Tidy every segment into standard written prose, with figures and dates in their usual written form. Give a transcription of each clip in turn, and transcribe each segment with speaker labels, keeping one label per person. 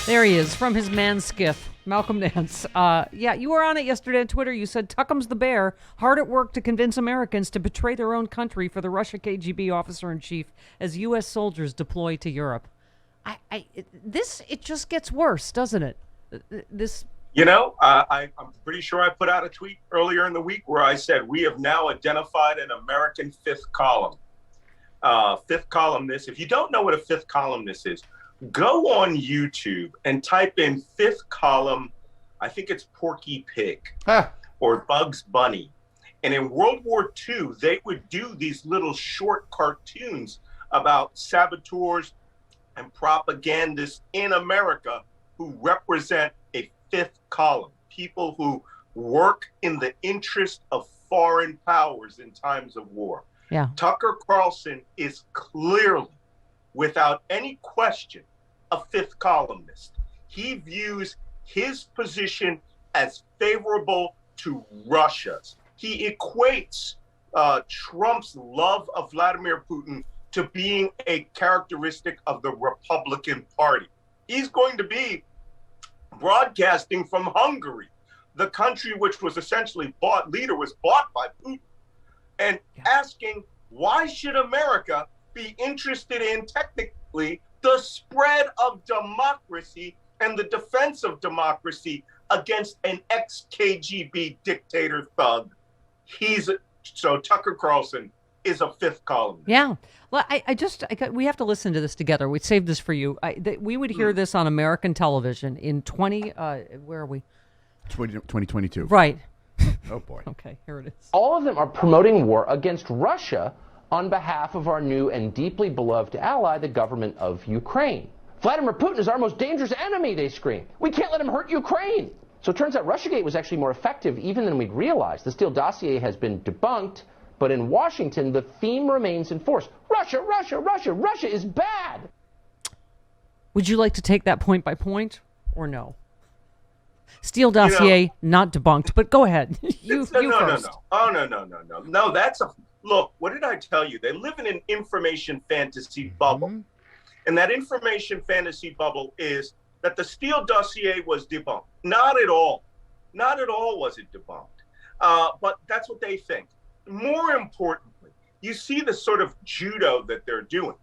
Speaker 1: There he is from his man skiff, Malcolm Nance. Yeah, you were on it yesterday on Twitter. You said Tuckham's the bear, hard at work to convince Americans to betray their own country for the Russia KGB officer-in-chief as U.S. soldiers deploy to Europe. It just gets worse, doesn't it? This.
Speaker 2: You know, I'm pretty sure I put out a tweet earlier in the week where I said we have now identified an American fifth column. Fifth columnist. If you don't know what a fifth columnist is, go on YouTube and type in fifth column. I think it's Porky Pig or Bugs Bunny. And in World War II, they would do these little short cartoons about saboteurs and propagandists in America who represent a fifth column, people who work in the interest of foreign powers in times of war.
Speaker 1: Yeah.
Speaker 2: Tucker Carlson is clearly, without any question, a fifth columnist. He views his position as favorable to Russia's. He equates Trump's love of Vladimir Putin to being a characteristic of the Republican Party. He's going to be broadcasting from Hungary, the country which was essentially bought by Putin, and asking, why should America be interested in technically the spread of democracy and the defense of democracy against an ex-KGB dictator thug? So Tucker Carlson is a fifth columnist.
Speaker 1: Yeah. Well, we have to listen to this together. We saved this for you. We would hear this on American television in
Speaker 3: 2022.
Speaker 1: Right.
Speaker 3: Oh, boy.
Speaker 1: Okay, here it is.
Speaker 4: All of them are promoting war against Russia on behalf of our new and deeply beloved ally, the government of Ukraine. Vladimir Putin is our most dangerous enemy, they scream. We can't let him hurt Ukraine. So it turns out Russiagate was actually more effective even than we'd realized. The Steele dossier has been debunked, but in Washington, the theme remains in force. Russia, Russia, Russia, Russia is bad.
Speaker 1: Would you like to take that point by point or no? Steele dossier, not debunked, but go ahead. You first.
Speaker 2: No. Oh, no. No, that's a... Look, what did I tell you? They live in an information fantasy bubble. And that information fantasy bubble is that the Steele dossier was debunked. Not at all. Not at all was it debunked. But that's what they think. More importantly, you see the sort of judo that they're doing.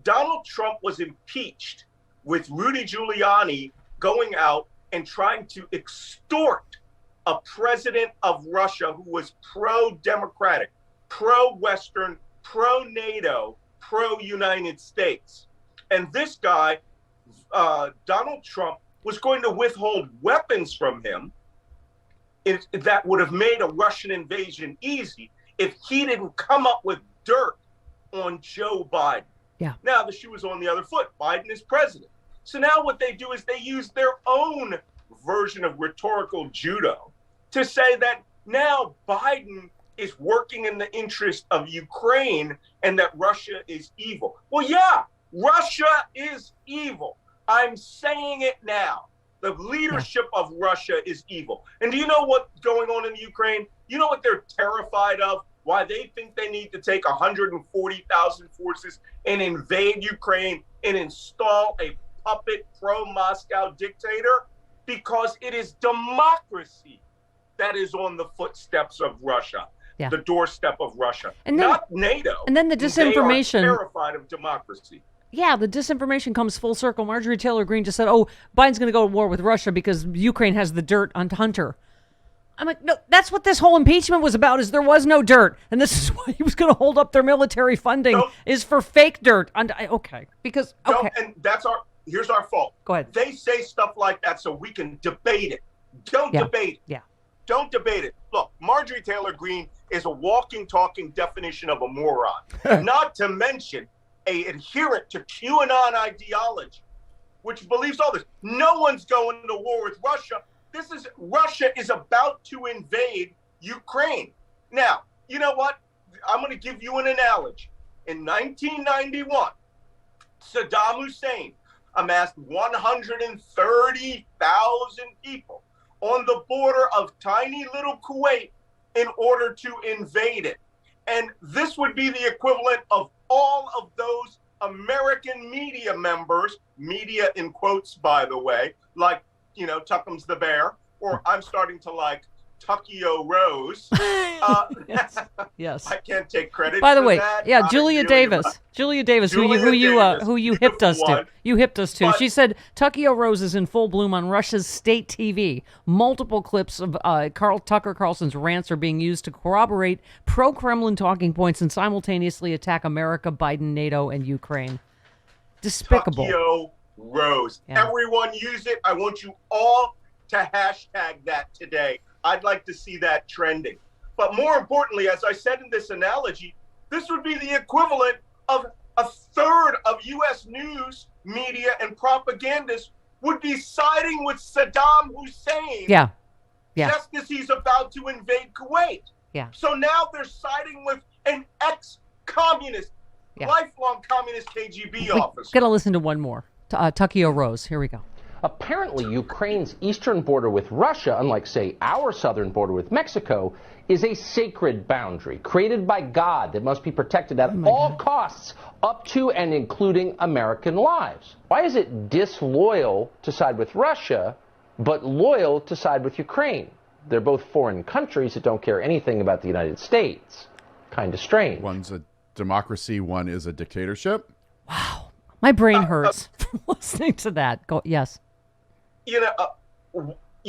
Speaker 2: Donald Trump was impeached with Rudy Giuliani going out and trying to extort a president of Russia who was pro-democratic, pro-Western, pro-NATO, pro-United States. And this guy, Donald Trump, was going to withhold weapons from him that would have made a Russian invasion easy if he didn't come up with dirt on Joe Biden.
Speaker 1: Yeah.
Speaker 2: Now the shoe is on the other foot. Biden is president. So now what they do is they use their own version of rhetorical judo to say that now Biden is working in the interest of Ukraine and that Russia is evil. Well, yeah, Russia is evil. I'm saying it now. The leadership of Russia is evil. And do you know what's going on in Ukraine? You know what they're terrified of? Why they think they need to take 140,000 forces and invade Ukraine and install a puppet pro-Moscow dictator? Because it is democracy that is on the footsteps of Russia, the doorstep of Russia, and then, not NATO.
Speaker 1: And then the disinformation.
Speaker 2: They are terrified of democracy.
Speaker 1: Yeah, the disinformation comes full circle. Marjorie Taylor Greene just said, oh, Biden's going to go to war with Russia because Ukraine has the dirt on Hunter. I'm like, no, that's what this whole impeachment was about, is there was no dirt. And this is why he was going to hold up their military funding is for fake dirt. Okay, because, okay.
Speaker 2: And here's our fault.
Speaker 1: Go ahead.
Speaker 2: They say stuff like that so we can debate it. Don't debate it.
Speaker 1: Yeah.
Speaker 2: Don't debate it. Look, Marjorie Taylor Greene is a walking, talking definition of a moron. Not to mention an adherent to QAnon ideology, which believes all this. No one's going to war with Russia. Russia is about to invade Ukraine. Now, you know what? I'm going to give you an analogy. In 1991, Saddam Hussein amassed 130,000 people on the border of tiny little Kuwait in order to invade it. And this would be the equivalent of all of those American media members, media in quotes, by the way, like, Tuckham's the Bear, or I'm starting to like Tuckio Rose.
Speaker 1: Yes.
Speaker 2: I can't take credit.
Speaker 1: By the
Speaker 2: for
Speaker 1: way,
Speaker 2: that.
Speaker 1: yeah,
Speaker 2: Not
Speaker 1: Julia
Speaker 2: really
Speaker 1: Davis,
Speaker 2: much.
Speaker 1: Julia Davis, who you hipped us to. You hipped us to.
Speaker 2: But-
Speaker 1: She said Tuckio Rose is in full bloom on Russia's state TV. Multiple clips of Tucker Carlson's rants are being used to corroborate pro-Kremlin talking points and simultaneously attack America, Biden, NATO, and Ukraine. Despicable.
Speaker 2: Tuckio Rose.
Speaker 1: Yeah.
Speaker 2: Everyone use it. I want you all to hashtag that today. I'd like to see that trending. But more importantly, as I said in this analogy, this would be the equivalent of a third of U.S. news media and propagandists would be siding with Saddam Hussein
Speaker 1: Yeah.
Speaker 2: just as he's about to invade Kuwait.
Speaker 1: Yeah.
Speaker 2: So now they're siding with an ex-communist, lifelong communist KGB officer.
Speaker 1: Got to listen to one more. Tuckio Rose. Here we go.
Speaker 4: Apparently, Ukraine's eastern border with Russia, unlike, say, our southern border with Mexico, is a sacred boundary created by God that must be protected at all costs, up to and including American lives. Why is it disloyal to side with Russia, but loyal to side with Ukraine? They're both foreign countries that don't care anything about the United States. Kind of strange.
Speaker 3: One's a democracy, one is a dictatorship.
Speaker 1: Wow. My brain hurts from listening to that. Go, yes.
Speaker 2: You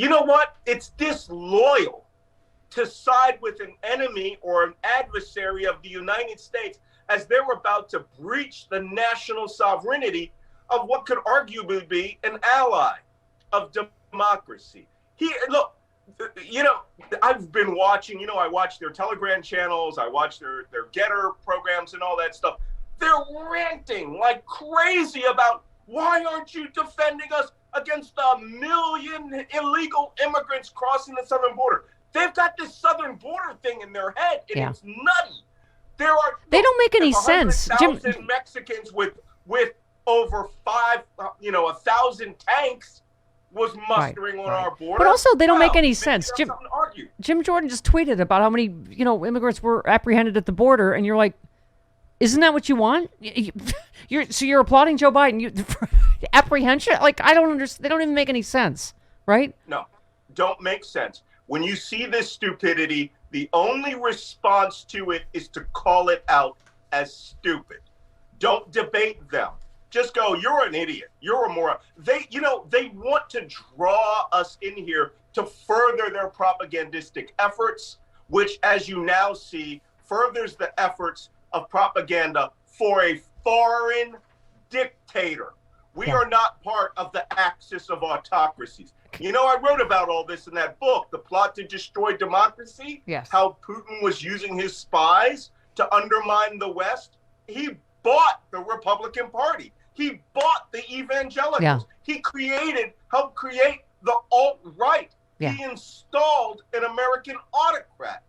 Speaker 2: know what? It's disloyal to side with an enemy or an adversary of the United States as they're about to breach the national sovereignty of what could arguably be an ally of democracy. Look, I've been watching, I watch their Telegram channels, I watch their Getter programs and all that stuff. They're ranting like crazy about why aren't you defending us against 1 million illegal immigrants crossing the southern border? They've got this southern border thing in their head, and it's nutty.
Speaker 1: They don't make any sense.
Speaker 2: 100,000 Mexicans with over 1,000 tanks was mustering on our border.
Speaker 1: But also, they don't make any
Speaker 2: maybe
Speaker 1: sense.
Speaker 2: that's something to argue.
Speaker 1: Jim Jordan just tweeted about how many immigrants were apprehended at the border, and you're like, isn't that what you want? You're applauding Joe Biden. Apprehension? Like, I don't understand. They don't even make any sense, right?
Speaker 2: No, don't make sense. When you see this stupidity, the only response to it is to call it out as stupid. Don't debate them. Just go, you're an idiot. You're a moron. They want to draw us in here to further their propagandistic efforts, which, as you now see, furthers the efforts of propaganda for a foreign dictator. We are not part of the axis of autocracies. I wrote about all this in that book, The Plot to Destroy Democracy.
Speaker 1: Yes.
Speaker 2: How Putin was using his spies to undermine the West. He bought the Republican Party. He bought the evangelicals.
Speaker 1: Yeah.
Speaker 2: He helped create the alt-right.
Speaker 1: Yeah.
Speaker 2: He installed an American autocrat.